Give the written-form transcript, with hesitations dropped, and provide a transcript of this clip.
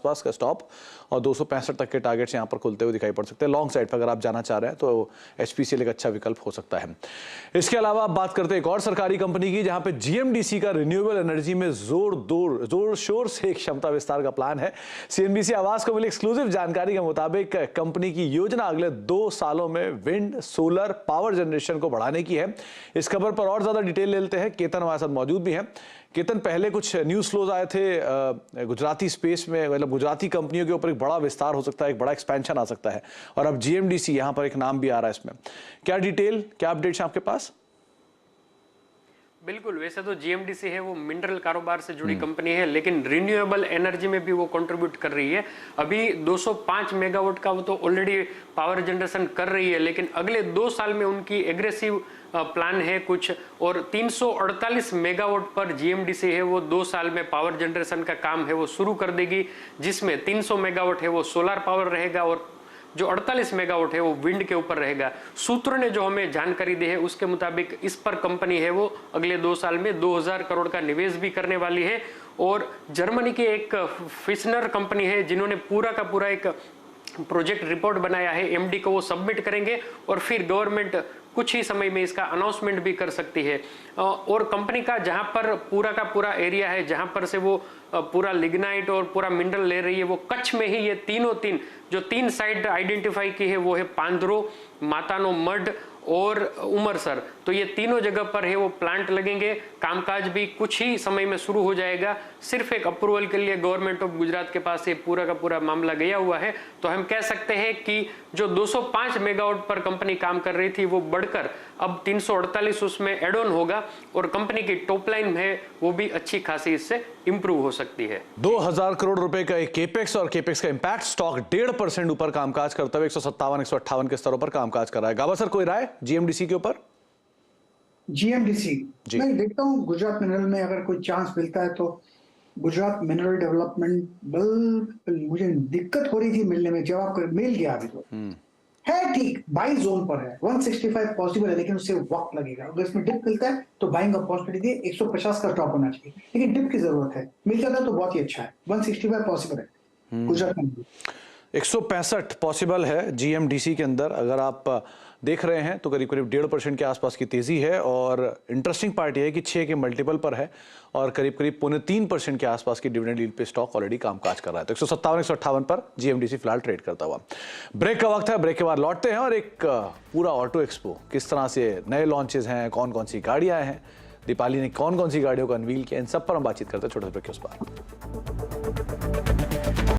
पास का स्टॉप और 265 तक के टारगेट्स यहाँ पर खुलते हुए दिखाई पड़ सकते हैं। लॉन्ग साइड पर अगर आप जाना चाह रहे हैं तो एचपीसीएल एक अच्छा विकल्प हो सकता है। इसके अलावा आप बात करते हैं एक और सरकारी कंपनी की जहां पे जीएमडीसी का रिन्यूएबल एनर्जी में जोर शोर से एक क्षमता विस्तार का प्लान है। सीएनबीसी आवाज को मिली एक्सक्लूसिव जानकारी के मुताबिक कंपनी की योजना अगले 2 सालों में विंड सोलर पावर जनरेशन को बढ़ाने की है। इस खबर पर और ज्यादा डिटेल ले लेते हैं। केतन हमारे साथ मौजूद भी है। केतन, पहले कुछ न्यूज़ फ्लोज आए थे गुजराती स्पेस में, मतलब गुजराती कंपनियों के ऊपर एक बड़ा विस्तार हो सकता है, एक बड़ा एक्सपेंशन आ सकता है, और अब जीएमडीसी यहां पर एक नाम भी आ रहा है इसमें। क्या डिटेल, क्या अपडेट्स हैं आपके पास? बिल्कुल, वैसे तो जीएमडीसी है वो मिनरल कारोबार से जुड़ी कंपनी है, लेकिन रिन्यूएबल एनर्जी में भी वो कंट्रीब्यूट कर रही है। अभी 205 मेगावाट का वो तो ऑलरेडी पावर जनरेशन कर रही है, लेकिन अगले 2 साल में उनकी एग्रेसिव प्लान है कुछ, और 348 मेगावाट पर जीएमडीसी है वो 2 साल में पावर जनरेशन का काम है वो शुरू कर देगी, जिसमें 300 मेगावाट है वो सोलर पावर रहेगा और जो 48 मेगावाट है वो विंड के ऊपर रहेगा। सूत्र ने जो हमें जानकारी दी है उसके मुताबिक इस पर कंपनी है वो अगले 2 साल में 2000 करोड़ का निवेश भी करने वाली है। और जर्मनी की एक फिशनर कंपनी है जिन्होंने पूरा का पूरा एक प्रोजेक्ट रिपोर्ट बनाया है, एमडी को वो सबमिट करेंगे और फिर गवर्नमेंट कुछ ही समय में इसका अनाउंसमेंट भी कर सकती है। और कंपनी का जहां पर पूरा का पूरा एरिया है, जहां पर से वो पूरा लिग्नाइट और पूरा मिनरल ले रही है, वो कच्छ में ही ये जो 3 साइट आइडेंटिफाई की है वो है पांद्रो, मातानो मड और उमरसर। तो ये तीनों जगह पर है वो प्लांट लगेंगे। कामकाज भी कुछ ही समय में शुरू हो जाएगा। सिर्फ एक अप्रूवल के लिए गवर्नमेंट ऑफ गुजरात के पास ये पूरा का पूरा मामला गया हुआ है। तो हम कह सकते हैं कि जो 205 मेगावाट पर कंपनी काम कर रही थी वो बढ़कर अब 348 उसमें एड ऑन होगा और कंपनी की टॉप लाइन है वो भी अच्छी खासी इससे इंप्रूव हो सकती है। 2000 करोड़ रुपए का एक केपेक्स और केपेक्स का इंपैक्ट स्टॉक 1.5% ऊपर कामकाज करते हुए 157-158 के स्तरों पर कामकाज कर रहा है। गाबा सर, कोई राय जीएमडीसी के ऊपर? जीएमडीसी मैं देखता हूँ गुजरात मिनरल में अगर कोई चांस मिलता है तो गुजरात मिनरल डेवलपमेंट बिल मुझे दिक्कत हो रही थी मिलने में, जवाब मिल गया अभी तो है ठीक, बाई जोन पर है। 165 पॉसिबल है लेकिन उससे वक्त लगेगा। अगर इसमें डिप मिलता है तो बाइंग अपॉर्चुनिटी 150 का स्टॉप होना चाहिए, लेकिन डिप की जरूरत है। मिल जाता है तो बहुत ही अच्छा है। 165 पॉसिबल है गुजरात में। 165 पॉसिबल है जीएमडीसी के अंदर। अगर आप देख रहे हैं तो करीब 1.5% के आसपास की तेजी है और इंटरेस्टिंग पार्ट यह है कि 6 के मल्टीपल पर है और करीब 0.3% के आसपास की डिविडेंड यील्ड पे स्टॉक ऑलरेडी कामकाज कर रहा है। तो 157-158 पर जीएमडीसी फिलहाल ट्रेड करता हुआ। ब्रेक का वक्त है, ब्रेक के बाद लौटते हैं और एक पूरा ऑटो एक्सपो, किस तरह से नए लॉन्चेस हैं, कौन कौन सी गाड़ियां हैं, दीपाली ने कौन कौन सी गाड़ियों को अनवील किया, इन सब पर हम बातचीत करते हैं छोटे से ब्रेक के उस पर।